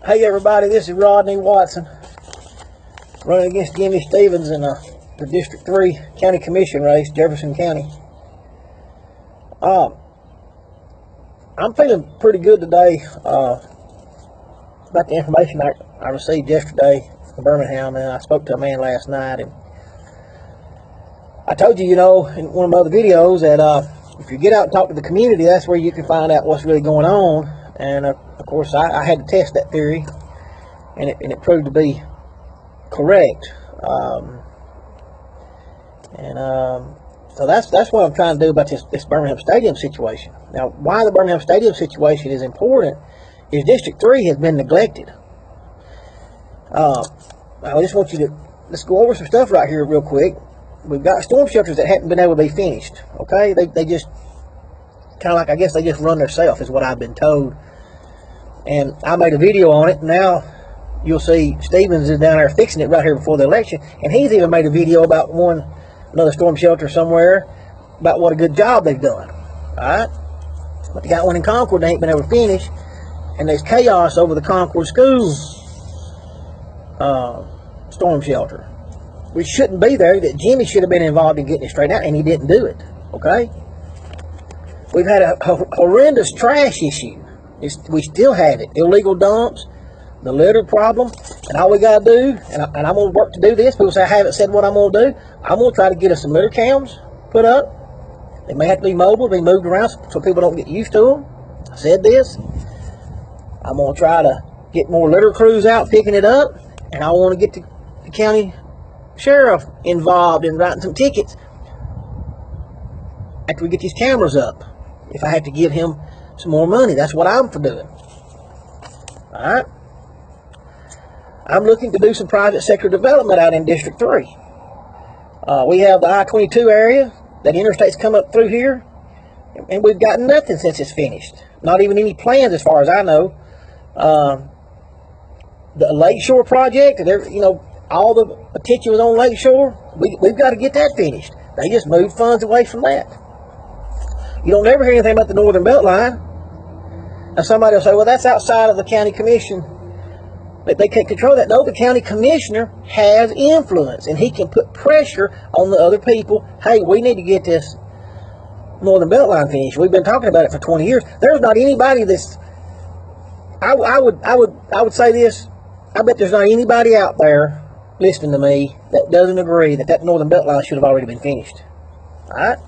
Hey everybody, this is Rodney Watson running against Jimmy Stevens in the District 3 County Commission race, Jefferson County. I'm feeling pretty good today about the information I received yesterday from Birmingham, and I spoke to a man last night, and I told you, in one of my other videos that if you get out and talk to the community, that's where you can find out what's really going on. And of course, I had to test that theory, and it proved to be correct. So that's what I'm trying to do about this Birmingham Stadium situation. Now, why the Birmingham Stadium situation is important is District 3 has been neglected. I just want you to let's go over some stuff right here real quick. We've got storm shelters that haven't been able to be finished. Okay, they just kind of like, I guess they just run themselves, is what I've been told. And I made a video on it. Now you'll see Stevens is down there fixing it right here before the election, and he's even made a video about another storm shelter somewhere about what a good job they've done. Alright, but they got one in Concord they ain't been able to finish, and there's chaos over the Concord School storm shelter, which shouldn't be there. That Jimmy should have been involved in getting it straightened out, and he didn't do it. Okay, we've had a horrendous trash issue. We still have it. Illegal dumps, the litter problem, and all we got to do, and I'm going to work to do this. People say I haven't said what I'm going to do. I'm going to try to get us some litter cams put up. They may have to be mobile, be moved around so people don't get used to them. I said this. I'm going to try to get more litter crews out picking it up, and I want to get the county sheriff involved in writing some tickets after we get these cameras up. If I have to give him some more money, that's what I'm for doing. Alright, I'm looking to do some private sector development out in District 3. We have the I-22 area. That interstate's come up through here, and we've got nothing since it's finished. Not even any plans as far as I know. The Lakeshore project, all the attention was on Lakeshore. We've got to get that finished. They just moved funds away from that. You don't ever hear anything about the Northern Beltline. Now somebody will say, well, that's outside of the county commission. But they can't control that. No, the county commissioner has influence, and he can put pressure on the other people. Hey, we need to get this Northern Beltline finished. We've been talking about it for 20 years. There's not anybody that's I would say this. I bet there's not anybody out there listening to me that doesn't agree that Northern Beltline should have already been finished. Alright?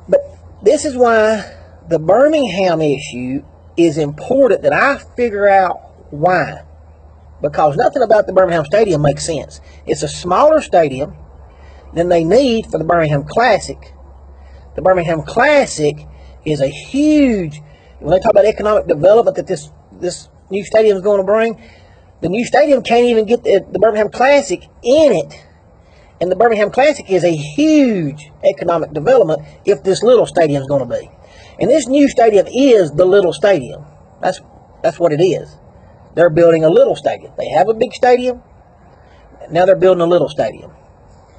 But this is why the Birmingham issue is important, that I figure out why. Because nothing about the Birmingham Stadium makes sense. It's a smaller stadium than they need for the Birmingham Classic. The Birmingham Classic is a huge, when they talk about economic development that this new stadium is going to bring, the new stadium can't even get the Birmingham Classic in it. And the Birmingham Classic is a huge economic development if this little stadium is going to be. And this new stadium is the little stadium. That's what it is. They're building a little stadium. They have a big stadium. Now they're building a little stadium.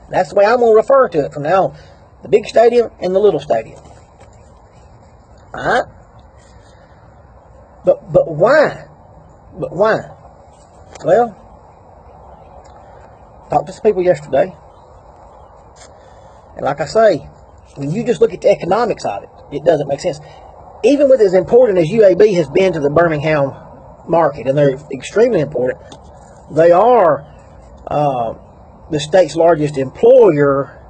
That's the way I'm going to refer to it from now on. The big stadium and the little stadium. Alright? But why? But why? Well, talked to some people yesterday. And like I say, when you just look at the economics of it, it doesn't make sense. Even with as important as UAB has been to the Birmingham market, and they're extremely important, they are the state's largest employer,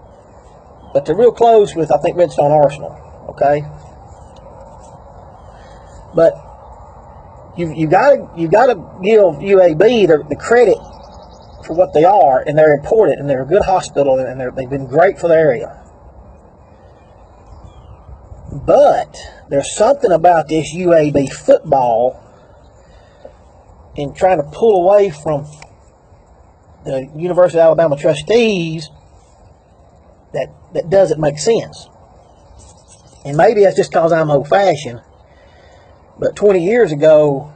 but they're real close with, I think, Redstone Arsenal. Okay, but you got to give UAB the credit for what they are, and they're important, and they're a good hospital, and they've been great for the area. But there's something about this UAB football and trying to pull away from the University of Alabama trustees that doesn't make sense. And maybe that's just because I'm old-fashioned. But 20 years ago,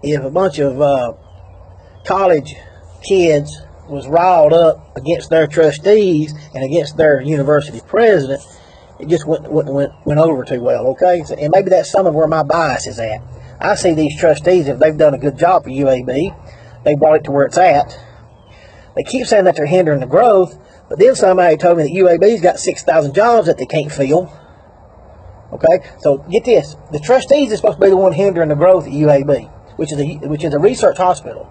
if a bunch of college kids was riled up against their trustees and against their university president, It just went over too well, okay? So, and maybe that's some of where my bias is at. I see these trustees, if they've done a good job for UAB, they brought it to where it's at. They keep saying that they're hindering the growth, but then somebody told me that UAB's got 6,000 jobs that they can't fill. Okay, so get this: the trustees are supposed to be the one hindering the growth at UAB, which is a research hospital.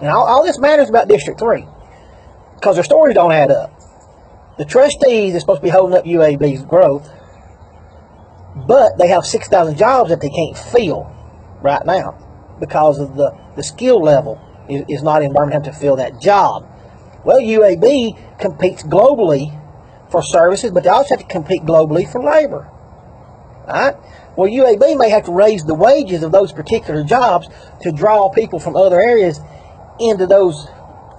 And all this matters about District 3, because their stories don't add up. The trustees are supposed to be holding up UAB's growth, but they have 6,000 jobs that they can't fill right now because of the skill level is not in Birmingham to fill that job. Well, UAB competes globally for services, but they also have to compete globally for labor. Alright? Well, UAB may have to raise the wages of those particular jobs to draw people from other areas into those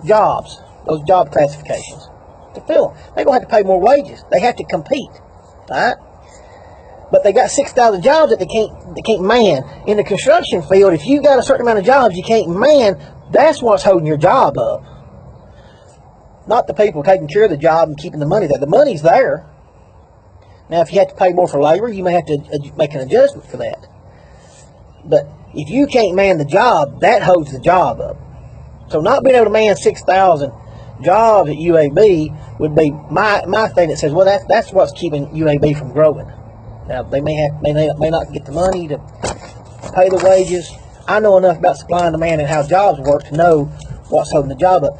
jobs, those job classifications to fill them. They're going to have to pay more wages. They have to compete. Alright? But they got 6,000 jobs that they can't man. In the construction field, if you got a certain amount of jobs you can't man, that's what's holding your job up. Not the people taking care of the job and keeping the money there. The money's there. Now, if you have to pay more for labor, you may have to make an adjustment for that. But if you can't man the job, that holds the job up. So not being able to man 6,000 jobs at UAB would be my thing that says, well, that's what's keeping UAB from growing. Now, they may not get the money to pay the wages. I know enough about supply and demand and how jobs work to know what's holding the job up.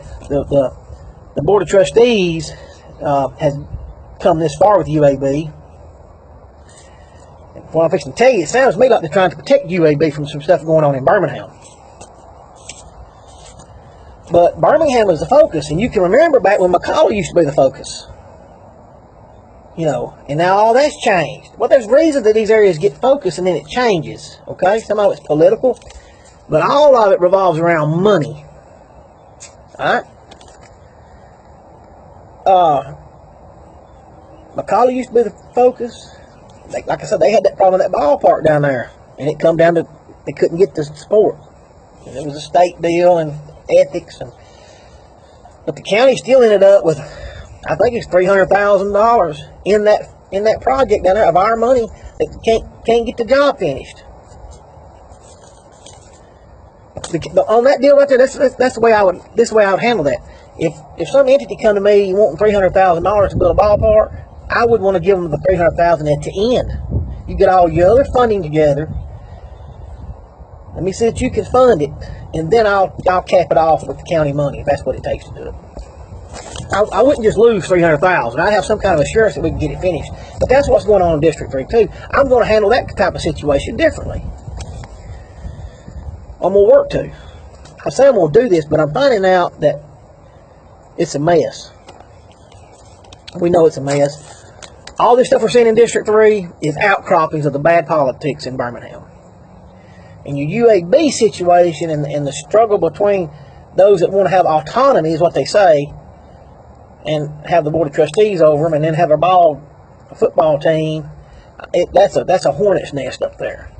The Board of Trustees has come this far with UAB. And what I'm fixing to tell you, it sounds to me like they're trying to protect UAB from some stuff going on in Birmingham. But Birmingham was the focus, and you can remember back when McCalla used to be the focus. You know, and now all that's changed. Well, there's reasons that these areas get focused and then it changes, okay? Some of it's political, but all of it revolves around money. Alright? McCalla used to be the focus. Like I said, they had that problem with that ballpark down there, and it come down to they couldn't get the support. And it was a state deal and ethics, but the county still ended up with, I think it's $300,000 in that project down there of our money that can't get the job finished. But on that deal right there, that's the way I would handle that. If some entity come to me wanting $300,000 to build a ballpark, I would want to give them the $300,000 at the end. You get all your other funding together. Let me see that you can fund it, and then I'll cap it off with the county money if that's what it takes to do it. I wouldn't just lose $300,000. I'd have some kind of assurance that we can get it finished. But that's what's going on in District 3 too. I'm going to handle that type of situation differently. I'm going to work to. I say I'm going to do this, but I'm finding out that it's a mess. We know it's a mess. All this stuff we're seeing in District 3 is outcroppings of the bad politics in Birmingham. And your UAB situation and the struggle between those that want to have autonomy is what they say, and have the Board of Trustees over them, and then have a football team. That's a hornet's nest up there.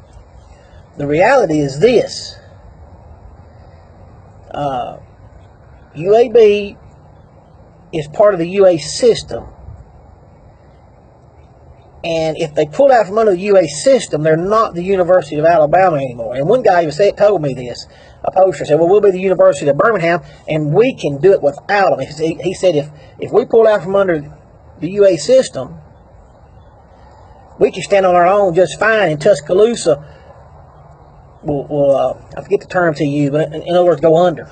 The reality is this. UAB is part of the UA system. And if they pull out from under the UA system, they're not the University of Alabama anymore. And one guy even told me this. A poster said, well, we'll be the University of Birmingham, and we can do it without them. He said, if we pull out from under the UA system, we can stand on our own just fine. In Tuscaloosa, I forget the term to use, but in other words, go under.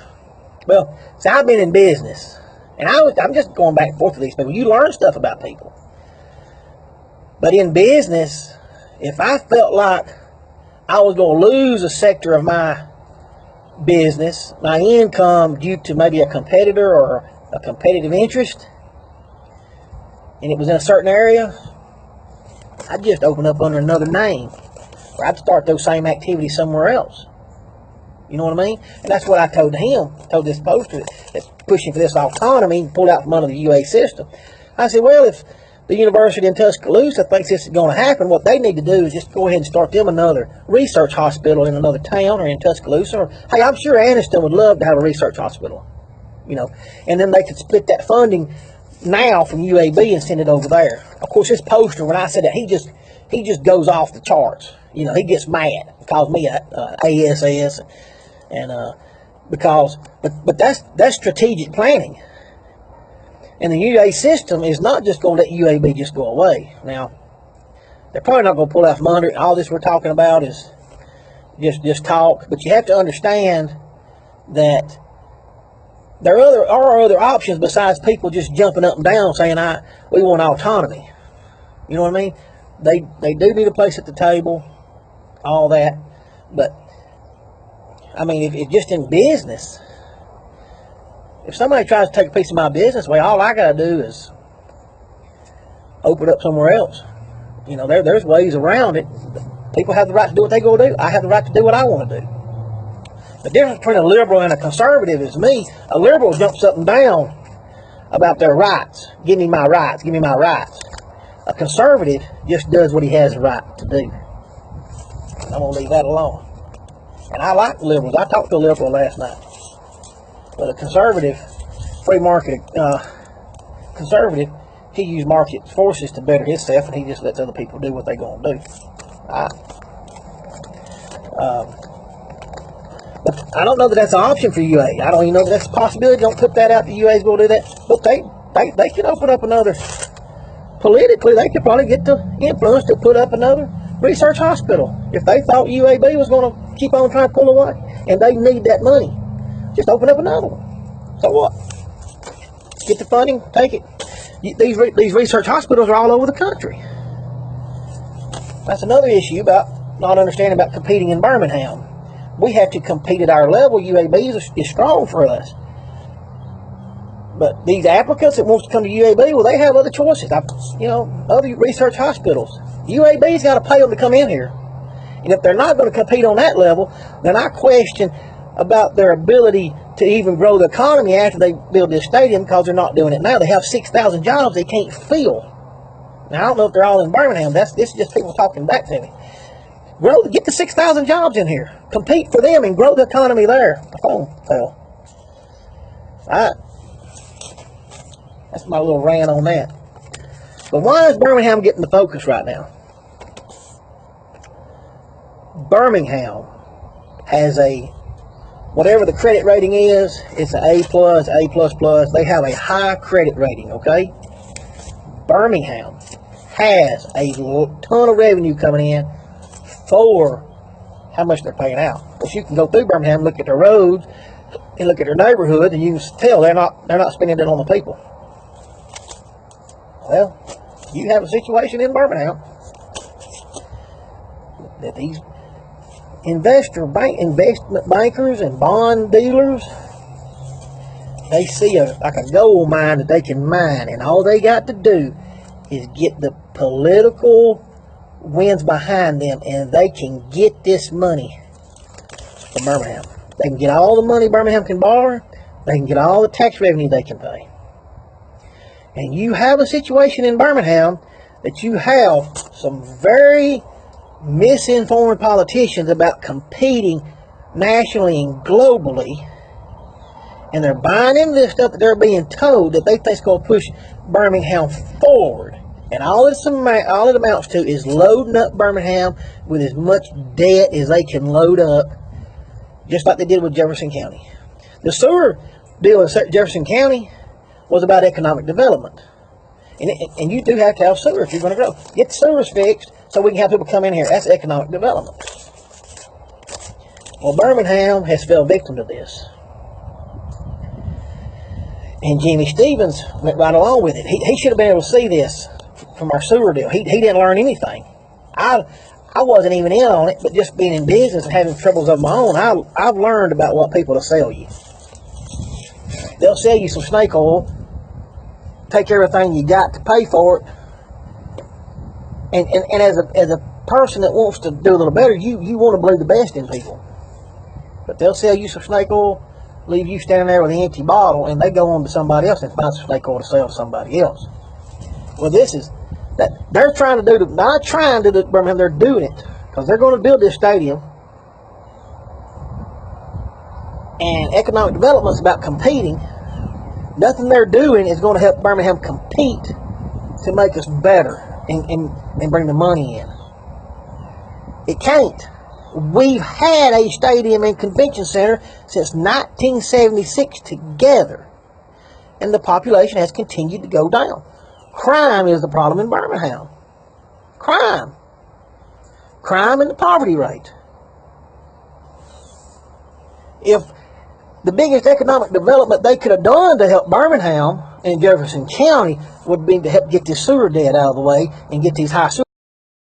Well, so I've been in business, and I'm just going back and forth with these people. You learn stuff about people. But in business, if I felt like I was going to lose a sector of my business, my income, due to maybe a competitor or a competitive interest, and it was in a certain area, I'd just open up under another name, or I'd start those same activities somewhere else. You know what I mean? And that's what I told him, told this poster that's pushing for this autonomy, pulled out from under the UA system. I said, well, if the university in Tuscaloosa thinks this is going to happen, what they need to do is just go ahead and start them another research hospital in another town or in Tuscaloosa. Or, hey, I'm sure Anniston would love to have a research hospital, you know. And then they could split that funding now from UAB and send it over there. Of course, this poster, when I said that, he just goes off the charts. You know, he gets mad, calls me a ASS, and but that's strategic planning. And the UA system is not just going to let UAB just go away. Now, they're probably not going to pull out from under it. All this we're talking about is just talk. But you have to understand that there are other options besides people just jumping up and down saying, we want autonomy. You know what I mean? They do need a place at the table, all that. But, I mean, if just in business, if somebody tries to take a piece of my business away, all I got to do is open up somewhere else. You know, there's ways around it. People have the right to do what they go do. I have the right to do what I want to do. The difference between a liberal and a conservative is me. A liberal jumps up and down about their rights. Give me my rights. Give me my rights. A conservative just does what he has the right to do. I'm going to leave that alone. And I like liberals. I talked to a liberal last night. But a conservative, free market conservative, he uses market forces to better himself, and he just lets other people do what they're going to do. But I don't know that that's an option for UA. I don't even know that that's a possibility. Don't put that out that UA's going to do that. But they could open up another, politically, they could probably get the influence to put up another research hospital. If they thought UAB was going to keep on trying to pull away, and they need that money, just open up another one. So what? Get the funding, take it. These research hospitals are all over the country. That's another issue about not understanding about competing in Birmingham. We have to compete at our level. UAB is strong for us. But these applicants that want to come to UAB, well, they have other choices. Other research hospitals. UAB's got to pay them to come in here. And if they're not going to compete on that level, then I question about their ability to even grow the economy after they build this stadium, because they're not doing it now. They have 6,000 jobs they can't fill. Now, I don't know if they're all in Birmingham. This is just people talking back to me. Get the 6,000 jobs in here. Compete for them and grow the economy there. That's my little rant on that. But why is Birmingham getting the focus right now? Birmingham has whatever the credit rating is, it's an A+, A++. They have a high credit rating, okay? Birmingham has a ton of revenue coming in for how much they're paying out. But you can go through Birmingham, look at their roads, and look at their neighborhood, and you can tell they're not spending it on the people. Well, you have a situation in Birmingham that these investment bankers and bond dealers, they see like a gold mine that they can mine, and all they got to do is get the political winds behind them, and they can get this money from Birmingham. They can get all the money Birmingham can borrow. They can get all the tax revenue they can pay. And you have a situation in Birmingham that you have some very misinformed politicians about competing nationally and globally, and they're buying into this stuff that they're being told that they think is going to push Birmingham forward. And all it amounts to is loading up Birmingham with as much debt as they can load up, just like they did with Jefferson County. The sewer deal in Jefferson County was about economic development. And you do have to have sewer if you're going to grow. Get the sewers fixed so we can have people come in here. That's economic development. Well, Birmingham has fell victim to this. And Jimmy Stevens went right along with it. He should have been able to see this from our sewer deal. He didn't learn anything. I wasn't even in on it, but just being in business and having troubles of my own, I've learned about what people will sell you. They'll sell you some snake oil, take everything you got to pay for it, and as a person that wants to do a little better, you want to believe the best in people. But they'll sell you some snake oil, leave you standing there with an empty bottle, and they go on to somebody else and find some snake oil to sell to somebody else. Well, this is that they're trying to do, not trying to do Birmingham, they're doing it because they're going to build this stadium. And economic development is about competing, Nothing they're doing is going to help Birmingham compete to make us better and bring the money in. It can't. We've had a stadium and convention center since 1976 together, and the population has continued to go down. Crime is the problem in Birmingham. Crime and the poverty rate. If the biggest economic development they could have done to help Birmingham and Jefferson County would be to help get this sewer debt out of the way and get these high sewer